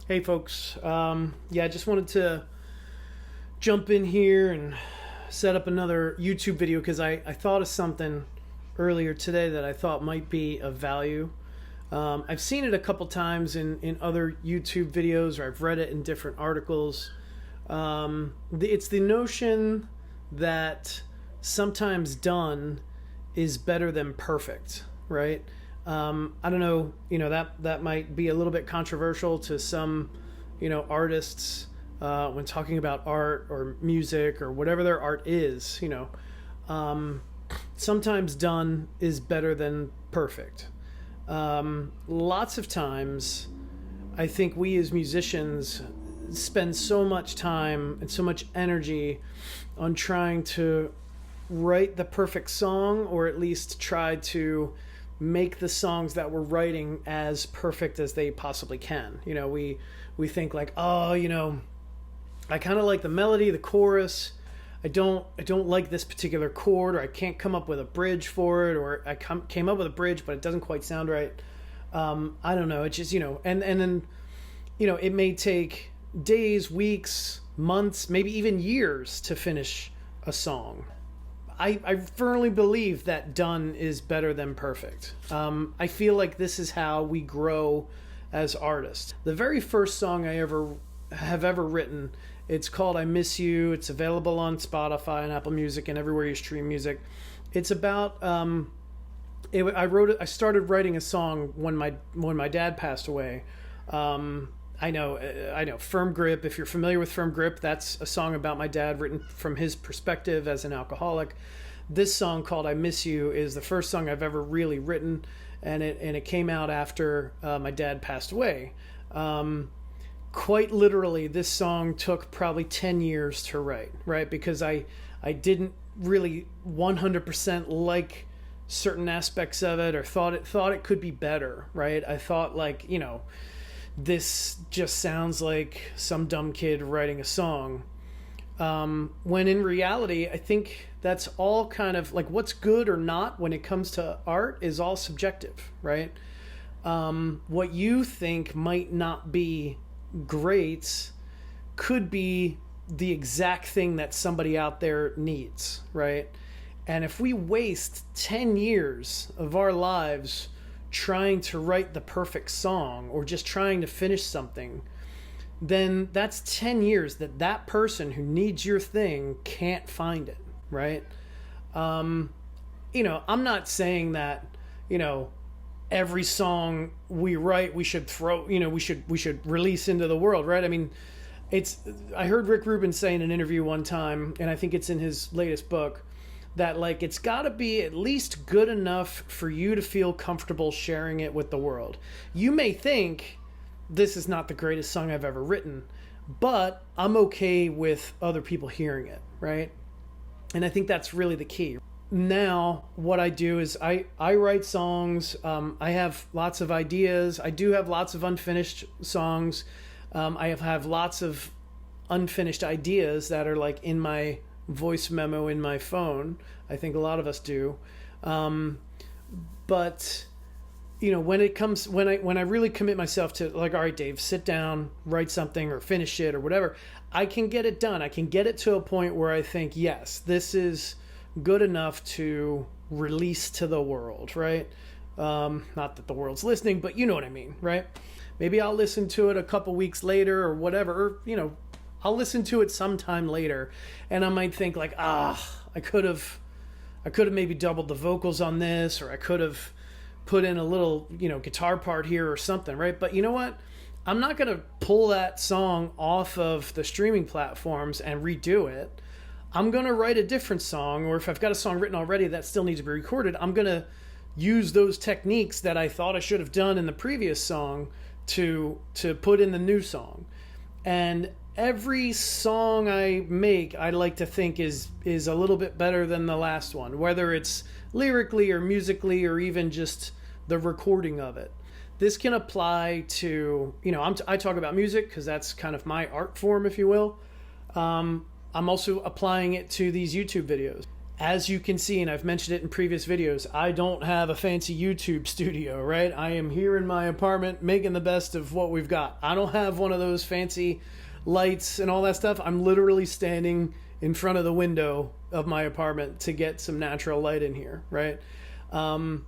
Hey folks, I just wanted to jump in here and set up another YouTube video because I thought of something earlier today that I thought might be of value. I've seen it a couple times in other YouTube videos, or I've read it in different articles. It's the notion that sometimes done is better than perfect, right? I don't know, that might be a little bit controversial to some, artists when talking about art or music or whatever their art is, sometimes done is better than perfect. Lots of times, I think we as musicians spend so much time and so much energy on trying to write the perfect song, or at least try to make the songs that we're writing as perfect as they possibly can. We think like, I kind of like the melody, the chorus. I don't like this particular chord, or I can't come up with a bridge for it, or I came up with a bridge, but it doesn't quite sound right. I don't know. It's just, and then, it may take days, weeks, months, maybe even years to finish a song. I firmly believe that done is better than perfect. I feel like this is how we grow as artists. The very first song I have ever written, it's called I Miss You. It's available on Spotify and Apple Music and everywhere you stream music. It's about I started writing a song when my dad passed away. I know. Firm Grip. If you're familiar with Firm Grip, that's a song about my dad written from his perspective as an alcoholic. This song called I Miss You is the first song I've ever really written, and it came out after my dad passed away. Quite literally, this song took probably 10 years to write, right? Because I didn't really 100% like certain aspects of it, or thought it could be better, right? I thought like, this just sounds like some dumb kid writing a song. When in reality, I think that's all kind of like what's good or not when it comes to art is all subjective, right? What you think might not be great could be the exact thing that somebody out there needs, right? And if we waste 10 years of our lives trying to write the perfect song, or just trying to finish something, then that's 10 years that person who needs your thing can't find it, right? I'm not saying that, every song we write we should throw, we should release into the world, right? I mean, I heard Rick Rubin say in an interview one time, and I think it's in his latest book, that like it's got to be at least good enough for you to feel comfortable sharing it with the world. You may think this is not the greatest song I've ever written, but I'm okay with other people hearing it, right? And I think that's really the key. Now, what I do is I write songs. I have lots of ideas. I do have lots of unfinished songs. I have lots of unfinished ideas that are like in my voice memo in my phone. I think a lot of us do. But when I really commit myself to like, all right, Dave, sit down, write something or finish it or whatever, I can get it done. I can get it to a point where I think, yes, this is good enough to release to the world, right? Not that the world's listening, but you know what I mean, right? Maybe I'll listen to it a couple weeks later or whatever, or, I'll listen to it sometime later, and I might think like, I could have maybe doubled the vocals on this, or I could have put in a little, guitar part here or something, right? But you know what? I'm not going to pull that song off of the streaming platforms and redo it. I'm going to write a different song, or if I've got a song written already that still needs to be recorded, I'm going to use those techniques that I thought I should have done in the previous song to put in the new song. And every song I make, I like to think is a little bit better than the last one, whether it's lyrically or musically or even just the recording of it. This can apply to, I talk about music because that's kind of my art form, if you will. I'm also applying it to these YouTube videos. As you can see, and I've mentioned it in previous videos, I don't have a fancy YouTube studio, right? I am here in my apartment making the best of what we've got. I don't have one of those fancy lights and all that stuff. I'm literally standing in front of the window of my apartment to get some natural light in here, right? Am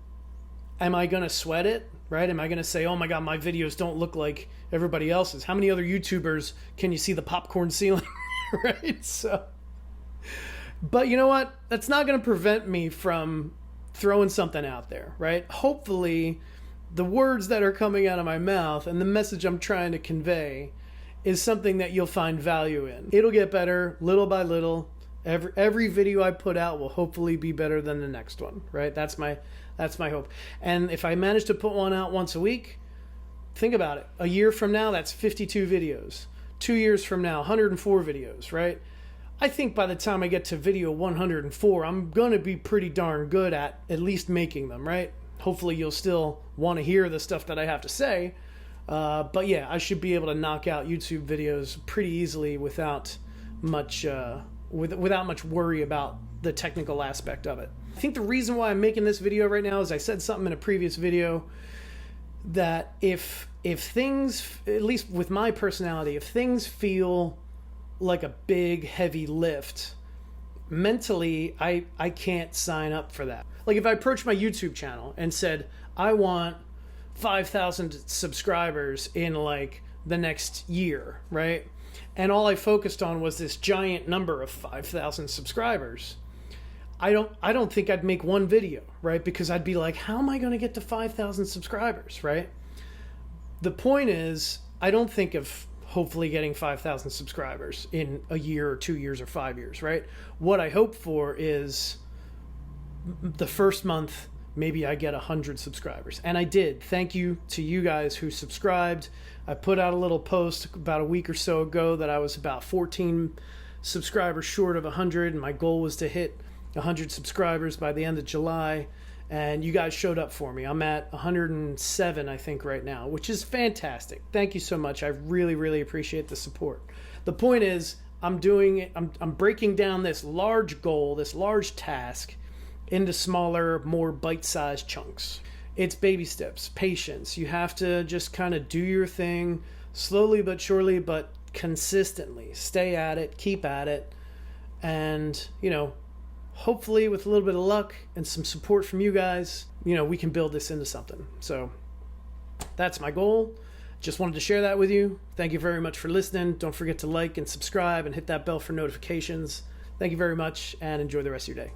I going to sweat it, right? Am I going to say, oh my God, my videos don't look like everybody else's? How many other YouTubers can you see the popcorn ceiling, right? So... But you know what? That's not going to prevent me from throwing something out there, right? Hopefully, the words that are coming out of my mouth and the message I'm trying to convey is something that you'll find value in. It'll get better little by little. Every video I put out will hopefully be better than the next one, right? That's my hope. And if I manage to put one out once a week, think about it. A year from now, that's 52 videos. 2 years from now, 104 videos, right? I think by the time I get to video 104, I'm going to be pretty darn good at least making them, right? Hopefully you'll still want to hear the stuff that I have to say. But yeah, I should be able to knock out YouTube videos pretty easily without much worry about the technical aspect of it. I think the reason why I'm making this video right now is I said something in a previous video that if things, at least with my personality, if things feel like a big heavy lift mentally, I can't sign up for that. Like if I approached my YouTube channel and said I want 5,000 subscribers in like the next year, right? And all I focused on was this giant number of 5,000 subscribers. I don't think I'd make one video, right? Because I'd be like, how am I going to get to 5,000 subscribers, right? The point is, I don't think of hopefully getting 5,000 subscribers in a year or 2 years or 5 years, right? What I hope for is the first month, maybe I get 100 subscribers. And I did. Thank you to you guys who subscribed. I put out a little post about a week or so ago that I was about 14 subscribers short of 100, and my goal was to hit 100 subscribers by the end of July. And you guys showed up for me. I'm at 107, I think, right now, which is fantastic. Thank you so much. I really, really appreciate the support. The point is, I'm breaking down this large goal, this large task, into smaller, more bite-sized chunks. It's baby steps, patience. You have to just kind of do your thing slowly but surely, but consistently. Stay at it, keep at it, and, you know, hopefully with a little bit of luck and some support from you guys, you know, we can build this into something. So that's my goal. Just wanted to share that with you. Thank you very much for listening. Don't forget to like and subscribe and hit that bell for notifications. Thank you very much and enjoy the rest of your day.